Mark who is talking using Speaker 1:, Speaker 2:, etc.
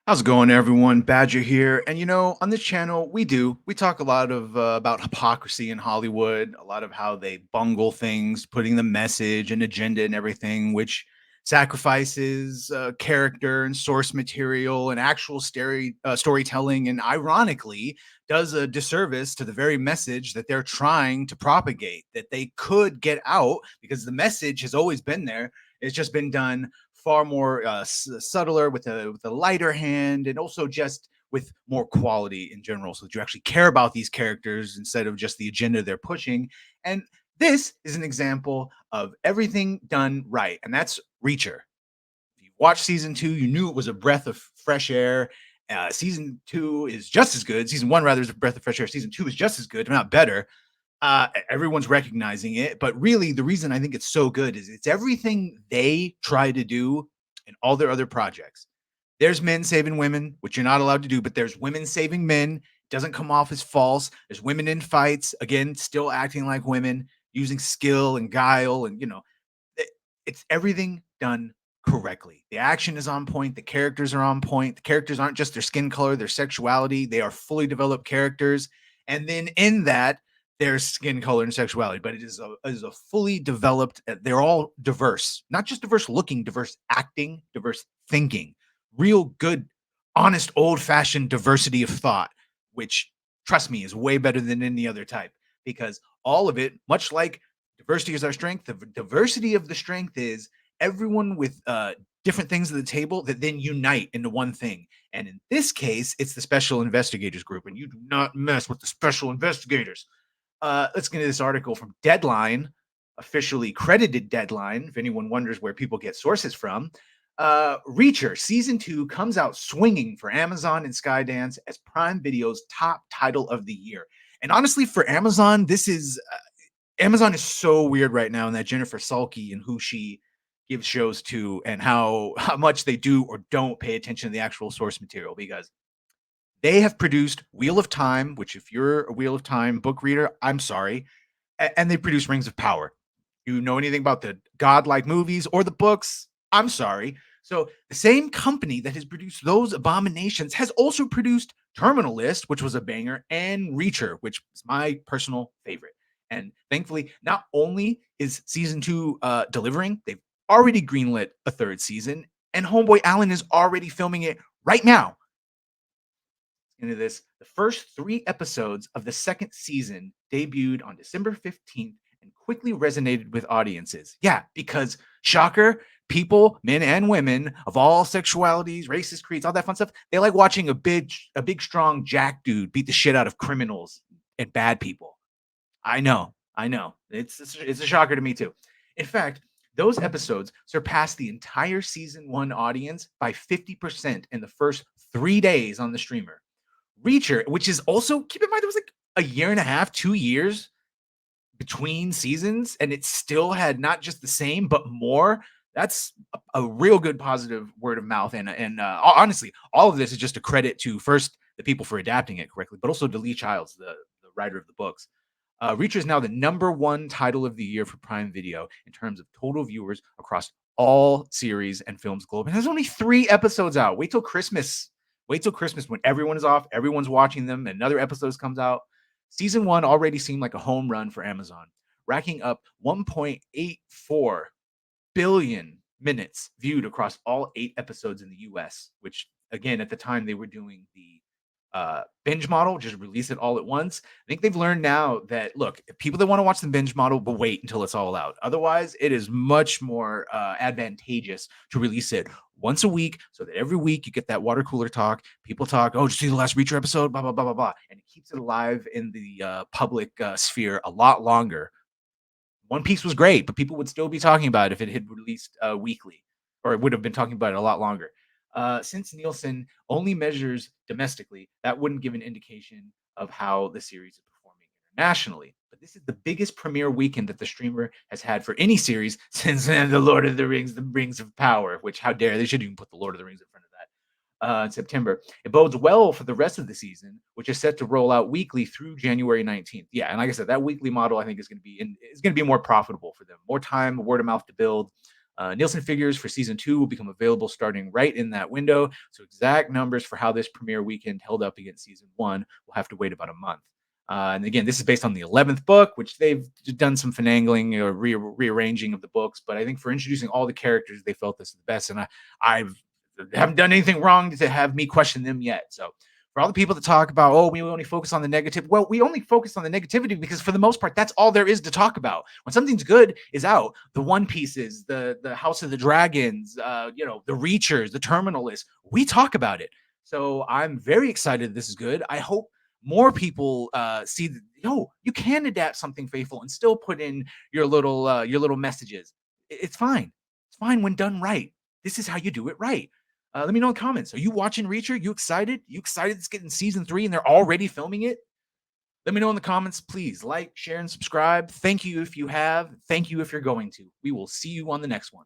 Speaker 1: How's it going, everyone? Badger here. And on this channel, we talk a lot of about hypocrisy in Hollywood, a lot of how they bungle things, putting the message and agenda and everything, which sacrifices character and source material and actual storytelling, and ironically, does a disservice to the very message that they're trying to propagate, that they could get out because the message has always been there. It's just been done far more subtler with a lighter hand, and also just with more quality in general, so that you actually care about these characters instead of just the agenda they're pushing. And this is an example of everything done right, and that's Reacher. If you watched season two, you knew it was a breath of fresh air. Season two is just as good. Season one, rather, is a breath of fresh air. Season two is just as good, if not better. Everyone's recognizing it, but really the reason I think it's so good is it's everything they try to do in all their other projects. There's men saving women, which you're not allowed to do, but there's women saving men. Doesn't come off as false. There's women in fights, again, still acting like women, using skill and guile, and it- it's everything done correctly. The action is on point. The characters are on point. The characters aren't just their skin color, their sexuality. They are fully developed characters. And then in that, their skin color and sexuality, but it is a fully developed. They're all diverse, not just diverse looking, diverse acting, diverse thinking, real good, honest, old fashioned diversity of thought, which trust me is way better than any other type because all of it, much like diversity is our strength. The diversity of the strength is everyone with different things at the table that then unite into one thing. And in this case, it's the Special Investigators Group, and you do not mess with the Special Investigators. Let's get into this article from Deadline, officially credited Deadline, if anyone wonders where people get sources from. Reacher season two comes out swinging for Amazon and Skydance as Prime Video's top title of the year. And honestly, for Amazon, this is Amazon is so weird right now in that Jennifer Salke and who she gives shows to, and how much they do or don't pay attention to the actual source material, because they have produced Wheel of Time, which if you're a Wheel of Time book reader, I'm sorry, and they produce Rings of Power. You know anything about the godlike movies or the books? I'm sorry. So the same company that has produced those abominations has also produced Terminal List, which was a banger, and Reacher, which is my personal favorite. And thankfully, not only is season two delivering, they've already greenlit a third season, and Homeboy Allen is already filming it right now. Into this, the first three episodes of the second season debuted on December 15th and quickly resonated with audiences. Yeah, because shocker, people, men and women of all sexualities, races, creeds, all that fun stuff, they like watching a big, strong jack dude beat the shit out of criminals and bad people. I know, I know. It's a shocker to me too. In fact, those episodes surpassed the entire season one audience by 50% in the first 3 days on the streamer. Reacher, which is also, keep in mind, there was like a year and a half, 2 years between seasons, and it still had not just the same, but more. That's a real good positive word of mouth. And honestly, all of this is just a credit to first the people for adapting it correctly, but also to Lee Childs, the writer of the books. Reacher is now the number one title of the year for Prime Video in terms of total viewers across all series and films globally. And there's only 3 episodes out. Wait till Christmas. Wait till Christmas when everyone is off, everyone's watching them, and another episodes comes out. Season one already seemed like a home run for Amazon, racking up 1.84 billion minutes viewed across all 8 episodes in the US, which again, at the time they were doing the binge model, just release it all at once. I think they've learned now that, look, people that want to watch the binge model will wait until it's all out. Otherwise, it is much more advantageous to release it once a week so that every week you get that water cooler talk. People talk, oh, did you see the last Reacher episode? Blah, blah, blah, blah, blah. And it keeps it alive in the public sphere a lot longer. One Piece was great, but people would still be talking about it if it had released weekly, or it would have been talking about it a lot longer. Since Nielsen only measures domestically, that wouldn't give an indication of how the series is performing internationally. But this is the biggest premiere weekend that the streamer has had for any series since The Lord of the Rings, The Rings of Power, which, how dare, they should even put The Lord of the Rings in front of that. In September. It bodes well for the rest of the season, which is set to roll out weekly through January 19th. Yeah, and like I said, that weekly model I think is going to be more profitable for them. More time, word of mouth to build. Nielsen figures for season 2 will become available starting right in that window. So exact numbers for how this premiere weekend held up against season 1 will have to wait about a month. And again, this is based on the 11th book, which they've done some finagling or rearranging of the books. But I think for introducing all the characters, they felt this is the best. And I've haven't done anything wrong to have me question them yet. So for all the people that talk about, oh, we only focus on the negative. Well, we only focus on the negativity because for the most part, that's all there is to talk about. When something's good is out, the One Pieces, the House of the Dragons, the Reachers, the Terminalists, we talk about it. So I'm very excited this is good. I hope more people see that, you can adapt something faithful and still put in your little messages. It's fine. It's fine when done right. This is how you do it right. Let me know in the comments. Are you watching Reacher? You excited? You excited it's getting season 3 and they're already filming it? Let me know in the comments. Please like, share, and subscribe. Thank you if you have. Thank you if you're going to. We will see you on the next one.